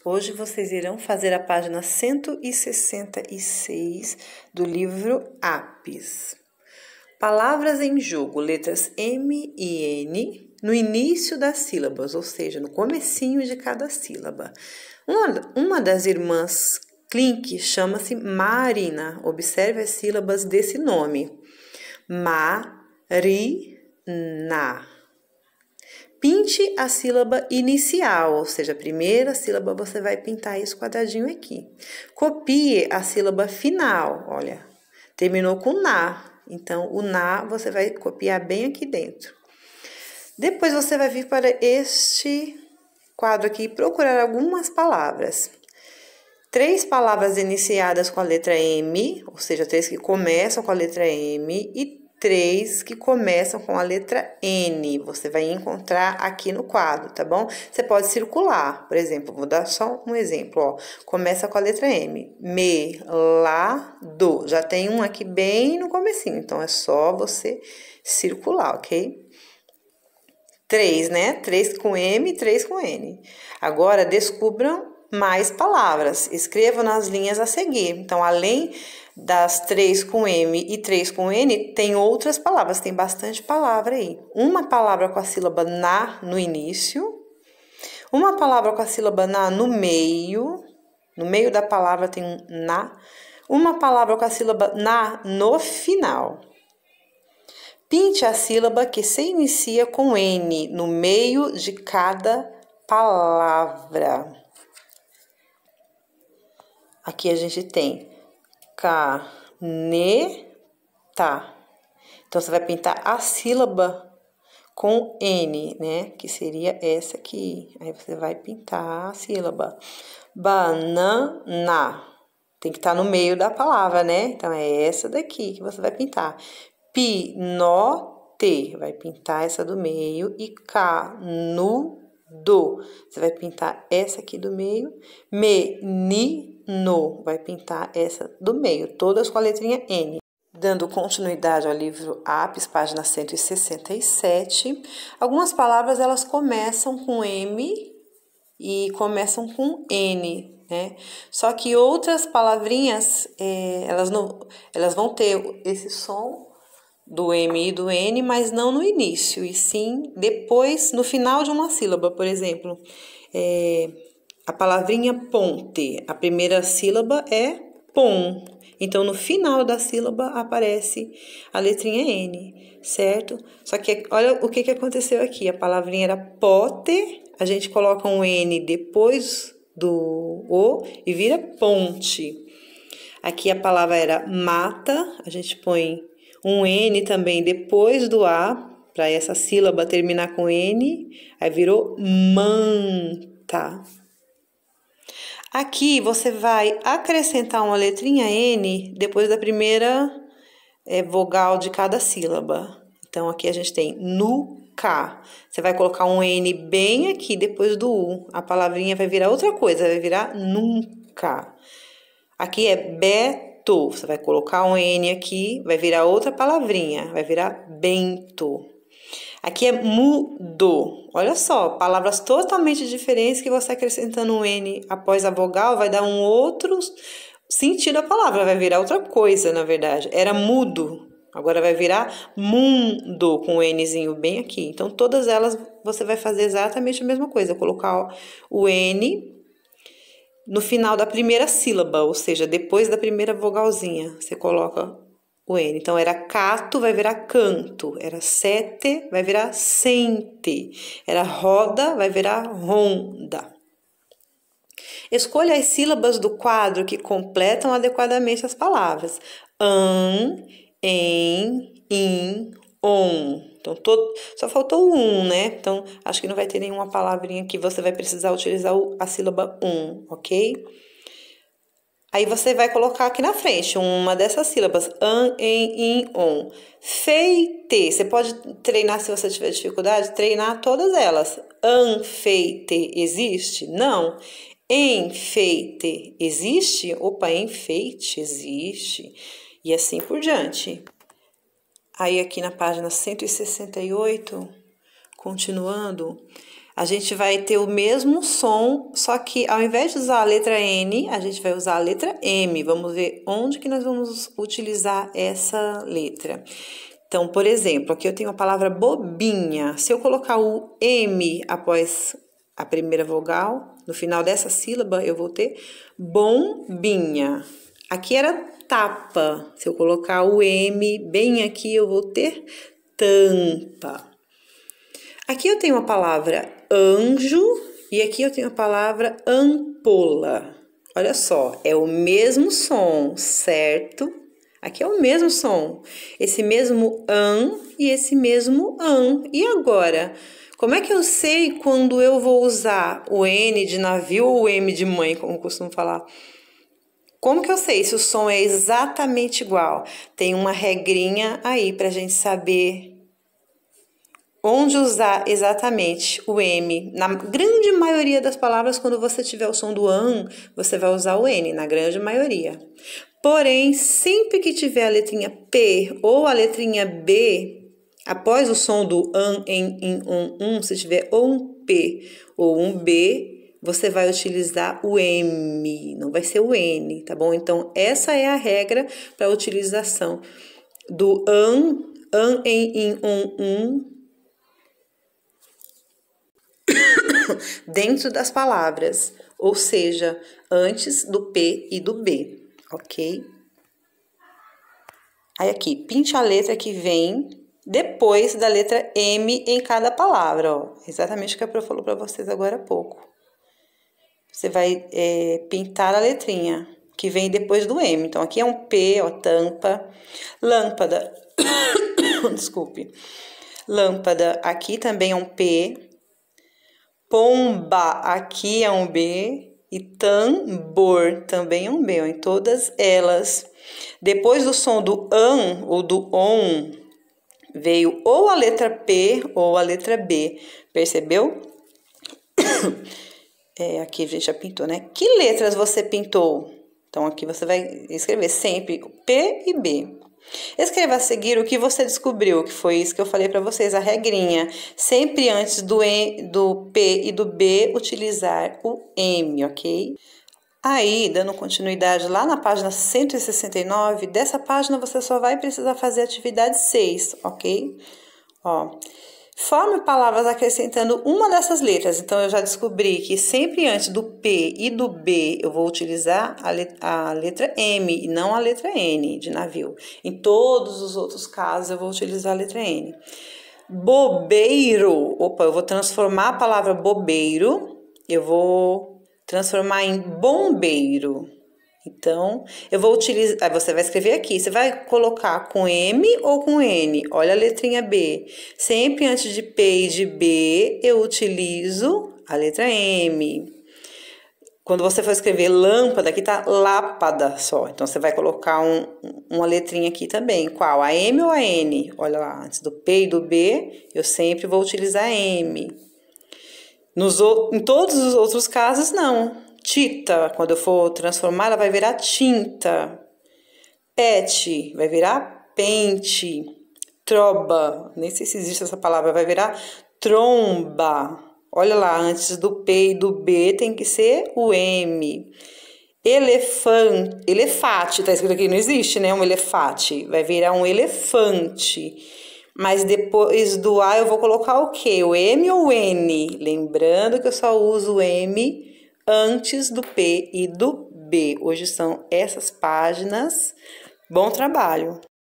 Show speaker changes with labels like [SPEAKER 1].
[SPEAKER 1] Hoje vocês irão fazer a página 166 do livro Apis. Palavras em jogo, letras M e N, no início das sílabas, ou seja, no comecinho de cada sílaba. Uma das irmãs Klink chama-se Marina. Observe as sílabas desse nome. Ma-ri-na. Pinte a sílaba inicial, ou seja, a primeira sílaba você vai pintar esse quadradinho aqui. Copie a sílaba final, olha, terminou com na, então o na você vai copiar bem aqui dentro. Depois você vai vir para este quadro aqui e procurar algumas palavras. 3 palavras iniciadas com a letra M, ou seja, 3 que começam com a letra M e 3 que começam com a letra N. Você vai encontrar aqui no quadro, tá bom? Você pode circular, por exemplo, vou dar só um exemplo, ó. Começa com a letra M. Me, lá, do. Já tem um aqui bem no comecinho, então é só você circular, ok? 3, né? 3 com M e 3 com N. Agora, descubram mais palavras. Escrevam nas linhas a seguir. Então, além das 3 com M e 3 com N, tem outras palavras. Tem bastante palavra aí. Uma palavra com a sílaba na no início. Uma palavra com a sílaba na no meio. No meio da palavra tem um na. Uma palavra com a sílaba na no final. Pinte a sílaba que se inicia com N no meio de cada palavra. Aqui a gente tem caneta. Então, você vai pintar a sílaba com N, né? Que seria essa aqui. Aí, você vai pintar a sílaba. Banana. Tem que estar no meio da palavra, né? Então, é essa daqui que você vai pintar. Pinote. Vai pintar essa do meio. E canudo. Você vai pintar essa aqui do meio. Menino. Vai pintar essa do meio. Todas com a letrinha N. Dando continuidade ao livro Apis, página 167. Algumas palavras, elas começam com M e começam com N, né? Só que outras palavrinhas, elas vão ter esse som do M e do N, mas não no início, e sim depois, no final de uma sílaba, por exemplo. A palavrinha ponte, a primeira sílaba é pom. Então, no final da sílaba aparece a letrinha N, certo? Só que olha o que aconteceu aqui. A palavrinha era pote, a gente coloca um N depois do O e vira ponte. Aqui a palavra era mata, a gente põe um N também depois do A, para essa sílaba terminar com N, aí virou manta. Aqui você vai acrescentar uma letrinha N depois da primeira vogal de cada sílaba. Então, aqui a gente tem nuca. Você vai colocar um N bem aqui depois do U. A palavrinha vai virar outra coisa, vai virar nunca. Aqui é beto. Você vai colocar um N aqui, vai virar outra palavrinha, vai virar bento. Aqui é mudo. Olha só, palavras totalmente diferentes que você acrescentando um N após a vogal vai dar um outro sentido à palavra, vai virar outra coisa, na verdade. Era mudo, agora vai virar mundo com o Nzinho bem aqui. Então, todas elas você vai fazer exatamente a mesma coisa, colocar o N no final da primeira sílaba, ou seja, depois da primeira vogalzinha, você coloca o N. Então, era cato, vai virar canto. Era sete, vai virar sente. Era roda, vai virar ronda. Escolha as sílabas do quadro que completam adequadamente as palavras. An, em, in, on. Então, só faltou o né? Então, acho que não vai ter nenhuma palavrinha que você vai precisar utilizar a sílaba ok? Aí, você vai colocar aqui na frente uma dessas sílabas. An, em, in, on. Feite. Você pode treinar, se você tiver dificuldade, treinar todas elas. Anfeite existe? Não. Enfeite existe? Opa, enfeite existe. E assim por diante. Aí, aqui na página 168, continuando, a gente vai ter o mesmo som, só que ao invés de usar a letra N, a gente vai usar a letra M. Vamos ver onde que nós vamos utilizar essa letra. Então, por exemplo, aqui eu tenho a palavra bobinha. Se eu colocar o M após a primeira vogal, no final dessa sílaba, eu vou ter bombinha. Aqui era tapa. Se eu colocar o M bem aqui, eu vou ter tampa. Aqui eu tenho a palavra anjo e aqui eu tenho a palavra ampola. Olha só, é o mesmo som, certo? Aqui é o mesmo som. Esse mesmo an e esse mesmo an. E agora? Como é que eu sei quando eu vou usar o N de navio ou o M de mãe, como eu costumo falar? Como que eu sei se o som é exatamente igual? Tem uma regrinha aí pra gente saber onde usar exatamente o M. Na grande maioria das palavras, quando você tiver o som do an, você vai usar o N, na grande maioria. Porém, sempre que tiver a letrinha P ou a letrinha B, após o som do an, em, in, se tiver ou um P ou um B, você vai utilizar o M, não vai ser o N, tá bom? Então, essa é a regra para a utilização do an, em, in, dentro das palavras, ou seja, antes do P e do B, ok? Aí aqui, pinte a letra que vem depois da letra M em cada palavra, ó. Exatamente o que a Prof falou para vocês agora há pouco. Você vai pintar a letrinha que vem depois do M. Então, aqui é um P, ó, tampa, lâmpada, desculpe, lâmpada, aqui também é um P, pomba, aqui é um B, e tambor, também é um B, ó, em todas elas. Depois do som do an ou do on, veio ou a letra P ou a letra B, percebeu? Aqui a gente já pintou, né? Que letras você pintou? Então, aqui você vai escrever sempre P e B. Escreva a seguir o que você descobriu, que foi isso que eu falei para vocês, a regrinha. Sempre antes do P e do B, utilizar o M, ok? Aí, dando continuidade lá na página 169, dessa página você só vai precisar fazer a atividade 6, ok? Ó, forme palavras acrescentando uma dessas letras. Então, eu já descobri que sempre antes do P e do B, eu vou utilizar a letra M e não a letra N de navio. Em todos os outros casos, eu vou utilizar a letra N. Bobeiro. Opa, eu vou transformar a palavra bobeiro, eu vou transformar em bombeiro. Então, eu vou utilizar, você vai escrever aqui, você vai colocar com M ou com N? Olha a letrinha B. Sempre antes de P e de B, eu utilizo a letra M. Quando você for escrever lâmpada, aqui tá lápada só. Então, você vai colocar uma letrinha aqui também. Qual? A M ou a N? Olha lá, antes do P e do B, eu sempre vou utilizar a M. Em todos os outros casos, não. Tita, quando eu for transformar, ela vai virar tinta. Pet, vai virar pente. Troba, nem sei se existe essa palavra, vai virar tromba. Olha lá, antes do P e do B tem que ser o M. Elefante, tá escrito aqui, não existe, né? Um elefante, vai virar um elefante. Mas depois do A eu vou colocar o quê? O M ou o N? Lembrando que eu só uso o M antes do P e do B. Hoje são essas páginas. Bom trabalho!